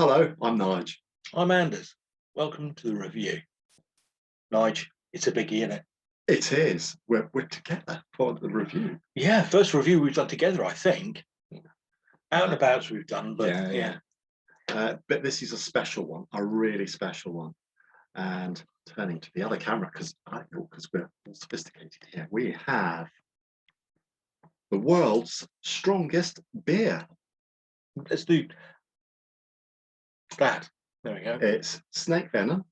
Hello, I'm Nige. I'm Anders. Welcome to the review. Nige, it's a biggie, isn't it? It is. We're together for the review. Yeah, first review we've done together, I think. Out and abouts we've done, but yeah. But this is a special one, a really special one. And turning to the other camera, because we're all sophisticated here, we have the world's strongest beer. Let's do that. There we go. It's snake venom.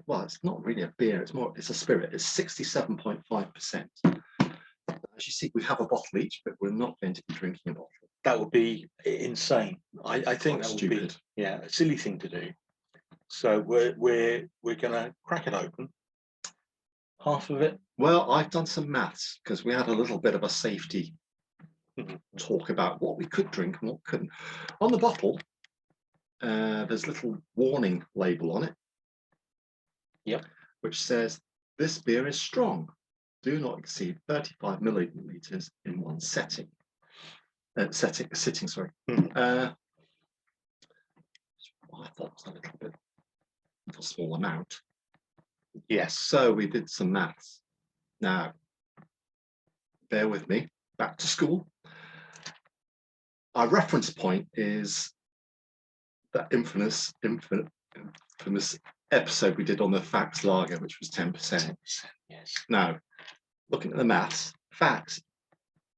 Well, it's not really a beer, it's a spirit. It's 67.5%. As you see, we have a bottle each, but we're not going to be drinking a bottle. That would be insane. I think that would stupid. Be a silly thing to do. So we're gonna crack it open. Half of it. Well, I've done some maths because we had a little bit of a safety talk about what we could drink and what couldn't. On the bottle, there's a little warning label on it. Yep. Which says this beer is strong. Do not exceed 35 milliliters in one sitting. Sorry. I thought it was a small amount. Yes. So we did some maths. Now, bear with me. Back to school. Our reference point is that infamous episode we did on the Fax Lager, which was 10%. Yes. Now, looking at the maths, Fax,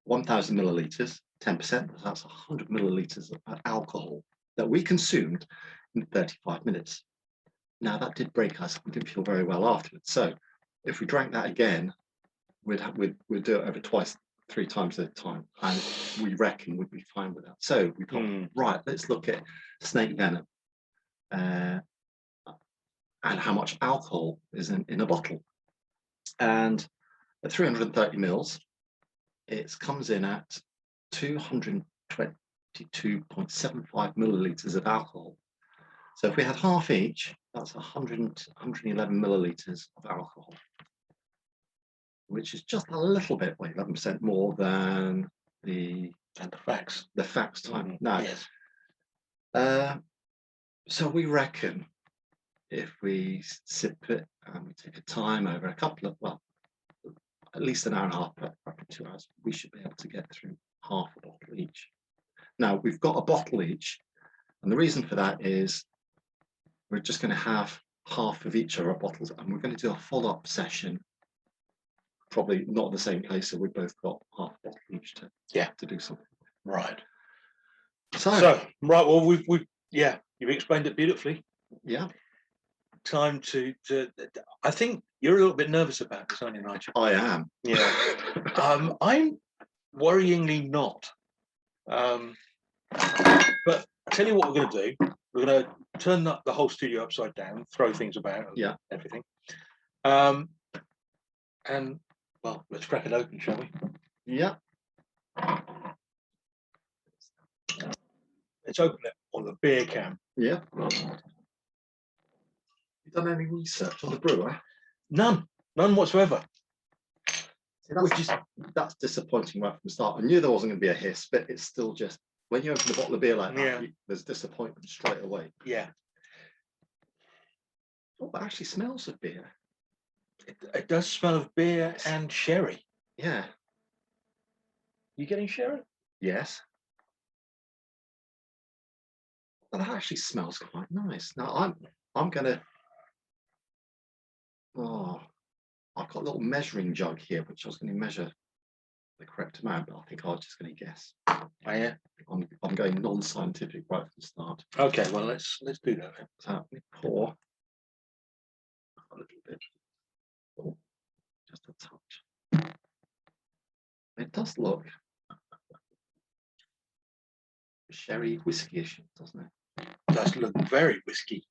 1,000 milliliters, 10%, that's 100 milliliters of alcohol that we consumed in 35 minutes. Now, that did break us. We didn't feel very well afterwards. So if we drank that again, we'd do it over twice, 3 times at a time. And we reckon we'd be fine with that. So we thought, right, let's look at snake venom and how much alcohol is in a bottle. And at 330 mils, it comes in at 222.75 milliliters of alcohol. So if we had half each, that's 111 milliliters of alcohol, which is just a little bit, 11% more than the Fax time. Now, yes. So we reckon if we sip it and we take a time over a couple of, well, at least an hour and a half, roughly 2 hours, we should be able to get through half a bottle each. Now, we've got a bottle each, and the reason for that is we're just going to have half of each of our bottles, and we're going to do a follow-up session, probably not in the same place, so we've both got half a bottle each to do something. Right. So right, well, we've you've explained it beautifully. Yeah. Time to I think you're a little bit nervous about this, aren't you, Nigel? I am. Yeah. I'm worryingly not. But tell you what we're going to do. We're going to turn the whole studio upside down, throw things about, everything. And well, let's crack it open, shall we? Yeah. Let's open it on the beer can. Yeah. You done any research on the brewer? None whatsoever. See, that's disappointing right from the start. I knew there wasn't going to be a hiss, but it's still just, when you open the bottle of beer like that, there's disappointment straight away. Yeah. Oh, it actually smells of beer. It does smell of beer and sherry. Yeah. You getting sherry? Yes. Well, that actually smells quite nice. Now I'm gonna. Oh, I've got a little measuring jug here, which I was going to measure the correct amount, but I think I was just going to guess. Oh yeah. I'm going non-scientific right from the start. Okay, well let's do that then. So let me pour a little bit. Oh, just a touch. It does look sherry whiskey-ish, doesn't it? It does look very whiskey.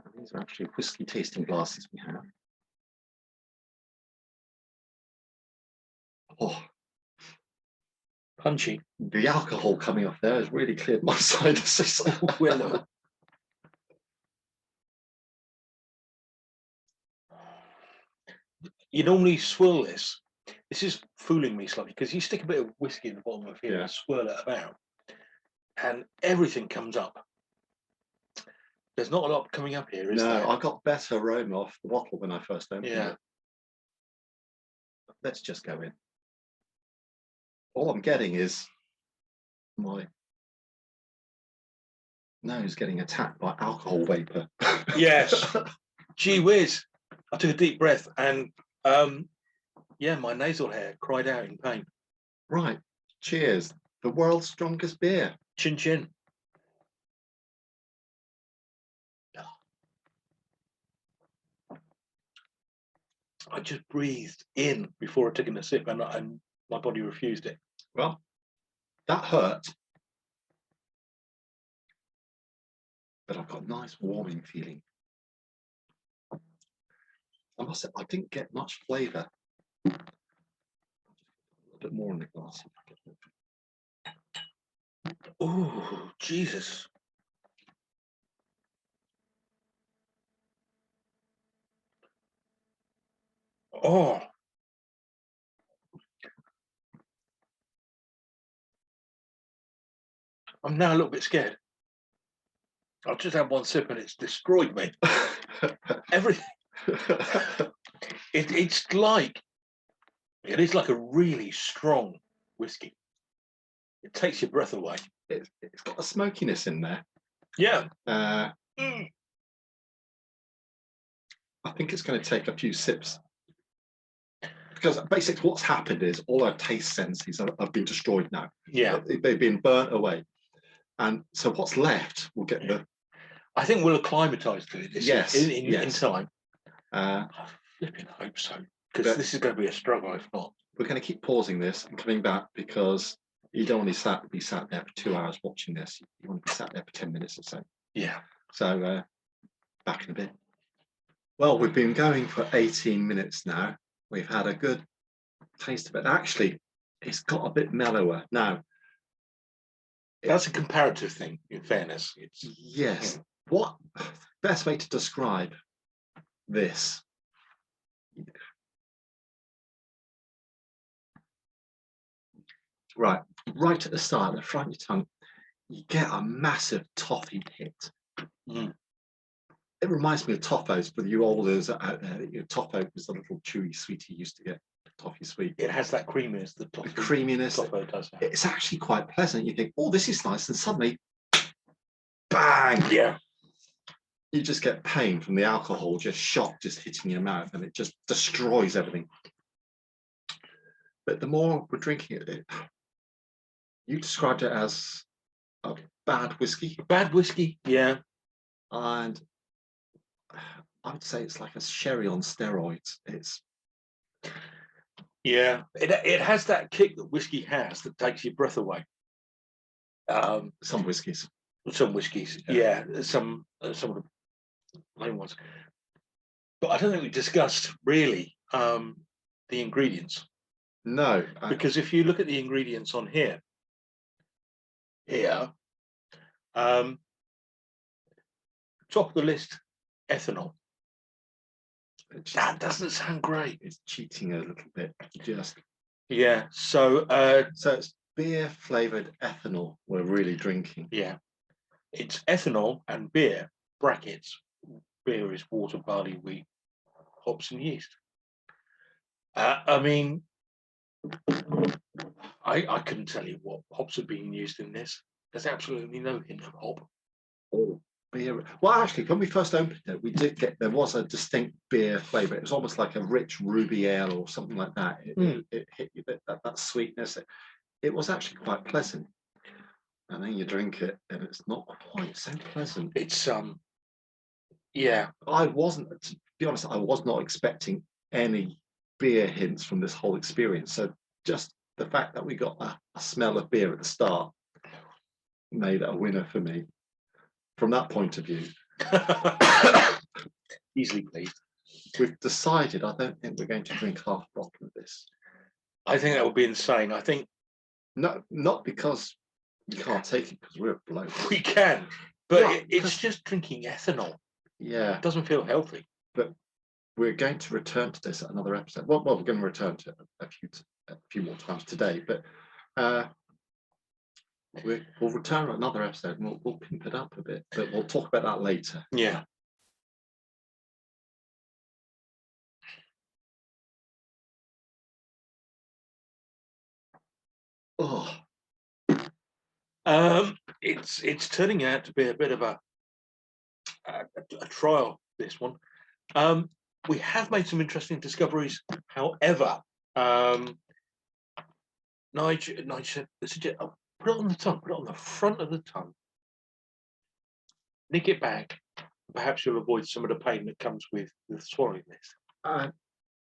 And these are actually whiskey tasting glasses we have. Oh, punchy. The alcohol coming off there has really cleared my sinuses. Well, you normally swirl this. This is fooling me slightly because you stick a bit of whiskey in the bottom of here and swirl it about. and everything comes up. There's not a lot coming up here, is there? No, I got better aroma off the bottle when I first opened Yeah. it. Let's just go in. All I'm getting is my nose getting attacked by alcohol vapor. Yes. Gee whiz. I took a deep breath and yeah, my nasal hair cried out in pain. Right. Cheers. The world's strongest beer. Chin chin. I just breathed in before taking a sip, and my body refused it. Well, that hurt. But I've got a nice warming feeling. I must say, I didn't get much flavour. A little bit more in the glass. Oh, Jesus. Oh. I'm now a little bit scared. I've just had one sip and it's destroyed me. Everything. It is like a really strong whiskey. It takes your breath away. It's got a smokiness in there. Yeah. I think it's going to take a few sips. Because basically what's happened is all our taste senses have been destroyed now. Yeah. They've been burnt away. And so what's left will get the... I think we'll acclimatise to it in time. I flipping hope so. Because this is going to be a struggle if not. We're going to keep pausing this and coming back because you don't want to be sat there for 2 hours watching this. You want to be sat there for 10 minutes or so. Yeah. So back in a bit. Well, we've been going for 18 minutes now. We've had a good taste of it. Actually, it's got a bit mellower now. That's a comparative thing, in fairness. Yes. What best way to describe this? Right at the start, the front of your tongue, you get a massive toffee hit. It reminds me of Toffos for you olders out there. Toffo was the little chewy sweetie you used to get. Toffee sweet. It has that creaminess. The creaminess. Toffo does. It's actually quite pleasant. You think, oh, this is nice, and suddenly, bang! Yeah. You just get pain from the alcohol, shock hitting your mouth, and it just destroys everything. But the more we're drinking it, you described it as a bad whiskey. Bad whiskey, yeah. And I would say it's like a sherry on steroids. Yeah, it has that kick that whiskey has that takes your breath away. Some whiskies. Yeah. Some of the main ones. But I don't think we discussed really the ingredients. No. Because if you look at the ingredients on here, top of the list, ethanol. That doesn't sound great. It's cheating a little bit. Yeah. So it's beer flavored ethanol we're really drinking. Yeah. It's ethanol and beer, brackets. Beer is water, barley, wheat, hops and yeast. I mean, I couldn't tell you what hops are being used in this. There's absolutely no hint of hop. Oh, beer. Well, actually, when we first opened it, there was a distinct beer flavour. It was almost like a rich ruby ale or something like that. It hit you, that sweetness. It was actually quite pleasant. And then you drink it, and it's not quite so pleasant. It's yeah. To be honest, I was not expecting any beer hints from this whole experience. So just the fact that we got a smell of beer at the start made it a winner for me. From that point of view, easily pleased. We've decided I don't think we're going to drink half a bottle of this. I think that would be insane. I think not because we can't take it because we're blown. We can, but it's just drinking ethanol. Yeah, it doesn't feel healthy. But we're going to return to this at another episode. Well, we're going to return to it a few more times today. But We'll return on another episode and we'll pimp it up a bit, but we'll talk about that later. Yeah. Oh, It's turning out to be a bit of a trial, this one. We have made some interesting discoveries. However, Nigel said, oh, put it on the tongue, put it on the front of the tongue, nick it back. Perhaps you'll avoid some of the pain that comes with swallowing this.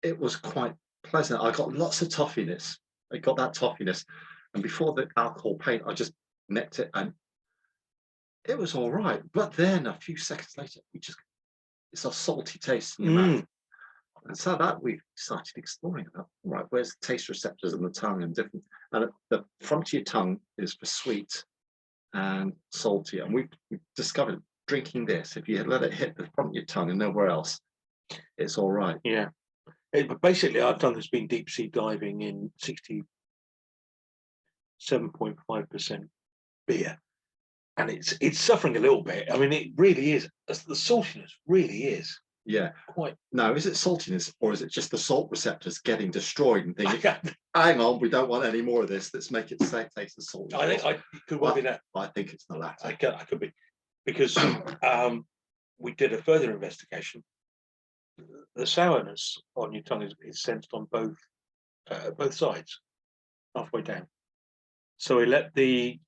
it was quite pleasant. I got lots of toffiness. I got that toffiness, and before the alcohol paint, I just nipped it, and it was all right. But then a few seconds later, it's a salty taste in your mouth. And so that we started exploring about, all right, where's the taste receptors in the tongue and different, and the front of your tongue is for sweet and salty. And we've discovered drinking this, if you let it hit the front of your tongue and nowhere else, it's all right. Yeah. But basically, I've done this, been deep sea diving in 67.5% beer. And it's suffering a little bit. I mean, it really is. The saltiness really is. Yeah. Quite. Now, is it saltiness or is it just the salt receptors getting destroyed and thinking, hang on, we don't want any more of this. Let's make it taste as salty. I think it could well be that. I think it's the latter. I could be. Because we did a further investigation. The sourness on your tongue is sensed on both sides, halfway down. So we let the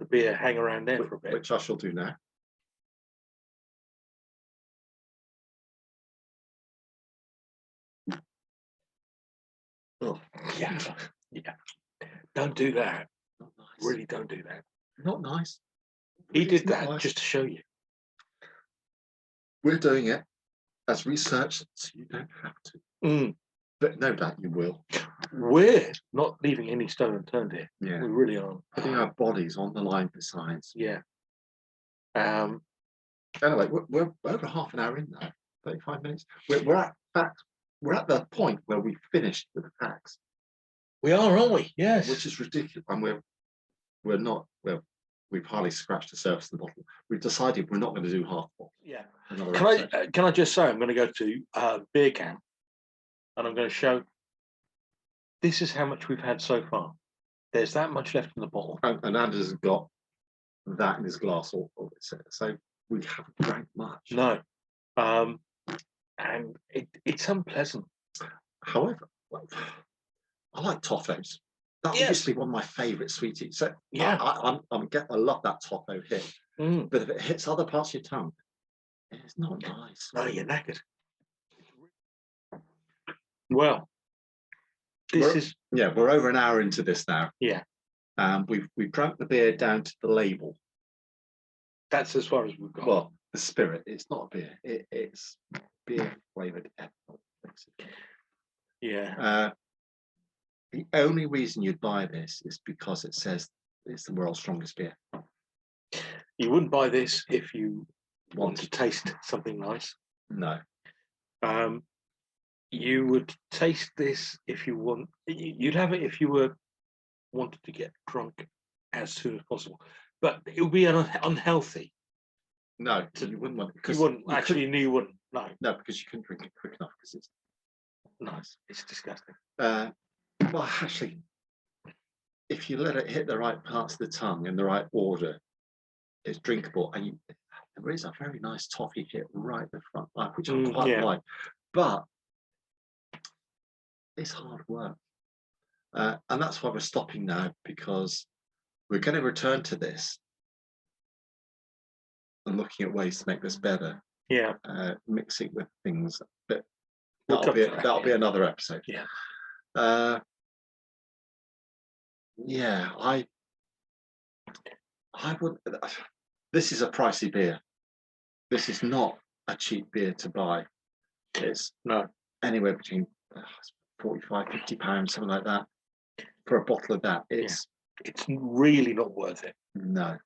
beer hang around there for a bit. Which I shall do now. Oh. Yeah. Don't do that. Not nice. Really don't do that. Not nice. He did that just to show you. We're doing it as research, so you don't have to. But no doubt you will. We're not leaving any stone unturned here. Yeah. We really are. Putting our bodies on the line for science. Yeah. Anyway, we're over half an hour in now. 35 minutes. We're at the point where we finished with the facts. We are, aren't we? Yes. Which is ridiculous. And we've hardly scratched the surface of the bottle. We've decided we're not going to do half the bottle. Yeah. Can I just say, I'm going to go to beer can, and I'm going to show. This is how much we've had so far. There's that much left in the bottle. And Anders has got that in his glass, so we haven't drank much. No. And it's unpleasant. However, I like toffees. That used to be one of my favourite sweeties. So yeah, I love that toffee hit. But if it hits other parts of your tongue, it's not nice. No, you're knackered. Well, we're over an hour into this now. Yeah. We've drunk the beer down to the label. That's as far as we've got. Well, the spirit. It's not a beer. It's beer flavoured ethanol. Yeah. The only reason you'd buy this is because it says it's the world's strongest beer. You wouldn't buy this if you want to taste something nice. No. You would taste this if you want. You'd have it if you wanted to get drunk as soon as possible, but it would be unhealthy. No, you wouldn't want it. You wouldn't actually. You wouldn't. No, because you couldn't drink it quick enough because it's nice. It's disgusting. Well, actually, if you let it hit the right parts of the tongue in the right order, it's drinkable, and there is a very nice toffee hit right at the front, which I quite like. But it's hard work, and that's why we're stopping now, because we're going to return to this and looking at ways to make this better. Yeah, mixing with things, but that'll be another episode. Yeah. I would. This is a pricey beer. This is not a cheap beer to buy. It's anywhere between 45, 50 pounds, something like that, for a bottle of that. It's really not worth it. No.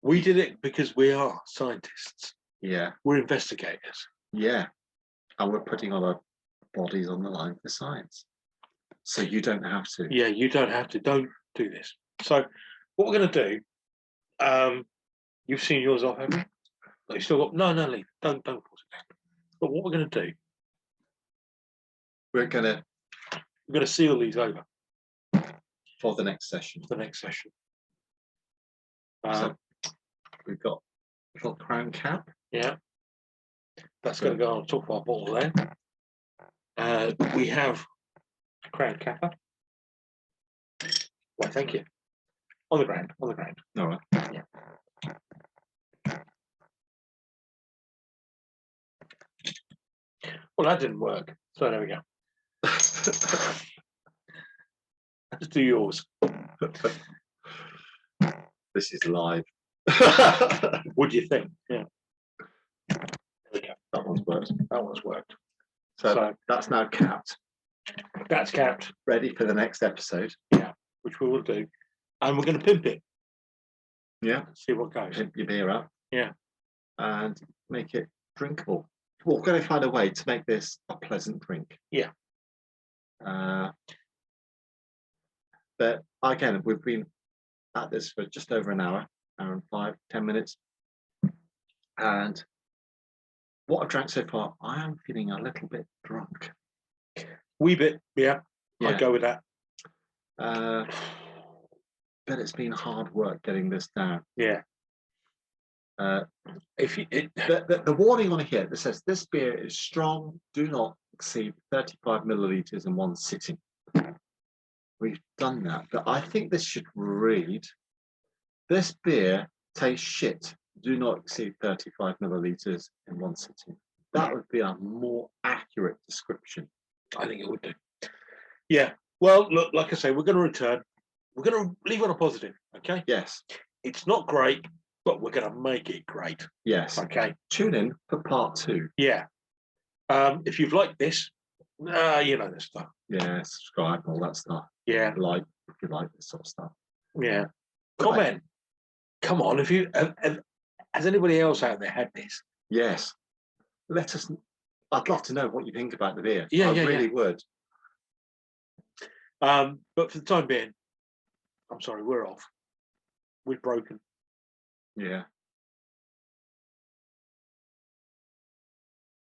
We did it because we are scientists. Yeah. We're investigators. Yeah. And we're putting our bodies on the line for science. So you don't have to. Yeah, you don't have to. Don't do this. So what we're going to do, you've seen yours off, haven't you? No, you still got no, leave. Don't force it down. But what we're going to do, We're gonna we're going to seal these over for the next session. for the next session. So we've got a little crown cap. Yeah, that's going to go on top of our bottle there. We have a crown capper. Well, thank you. On the ground. All right. Yeah. Well, that didn't work. So there we go. Let's do yours. This is live. What do you think? Yeah. There we go. That one's worked. That one's worked. So that's now capped, That's capped, ready for the next episode. which we will do. And we're going to pimp it. Yeah. See what goes. Pimp your beer up. Yeah. And make it drinkable. We're going to find a way to make this a pleasant drink. Yeah. But again, we've been at this for just over an hour and 5-10 minutes. And what I've drank so far, I am feeling a little bit drunk. Wee bit, yeah. Yeah. I'd go with that. But it's been hard work getting this down. Yeah. If you, the warning on here that says this beer is strong, do not exceed 35 milliliters in one sitting. We've done that, but I think this should read, this beer tastes shit, do not exceed 35 milliliters in one sitting. That would be a more accurate description. I think it would do. Yeah. Well, look, like I say, we're going to return. We're going to leave on a positive, okay? Yes. It's not great, but we're going to make it great. Yes. Okay. Tune in for part 2. Yeah. If you've liked this, you know this stuff. Yeah, subscribe and all that stuff. Yeah. Like if you like this sort of stuff. Yeah. Comment. Come on, if you has anybody else out there had this? Yes. Let us. I'd love to know what you think about the beer. Yeah, I yeah, really would. But for the time being, I'm sorry, we're off. We're broken. Yeah.